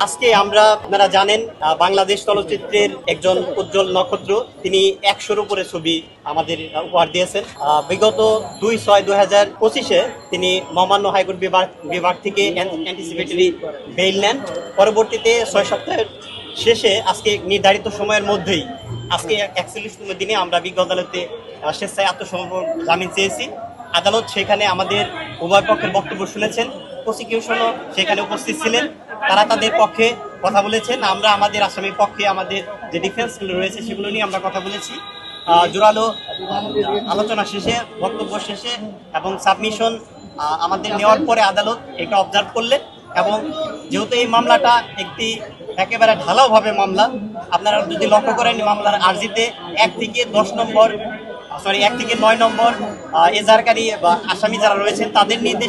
আজকে আমরা আপনারা জানেন বাংলাদেশ চলচ্চিত্রের একজন উজ্জ্বল নক্ষত্র, তিনি 100-র উপরে ছবি আমাদের উপহার দিয়েছেন। বিগত 2/6/2025-এ তিনি মহামান্য হাইকোর্ট বিভাগ থেকে অ্যান্টিসিপেটরি বেইল নেন। পরবর্তীতে 6 সপ্তাহের শেষে আজকে নির্ধারিত সময়ের মধ্যেই আজকে 41তম দিনে আমরা বিজ্ঞ আদালতে স্বেচ্ছায় আত্মসমর্পণ জামিন চেয়েছি। আদালত সেখানে আমাদের উভয় পক্ষের বক্তব্য শুনেছেন, প্রসিকিউশনও সেখানে উপস্থিত ছিলেন, তারা তাদের পক্ষে কথা বলেছেন। আমরা আমাদের আসামির পক্ষে আমাদের যে ডিফেন্সগুলো রয়েছে সেগুলো নিয়ে আমরা কথা বলেছি। জোরালো আলোচনা শেষে, বক্তব্য শেষে এবং সাবমিশন আমাদের নেওয়ার পরে আদালত এটা অবজার্ভ করলেন এবং যেহেতু এই মামলাটা একটি একেবারে ঢালাওভাবে মামলা, আপনারা যদি লক্ষ্য করেন মামলার আর্জিতে 1 থেকে 9 নম্বর এজাহারকারী বা আসামি যারা রয়েছেন তাদের নির্দেশ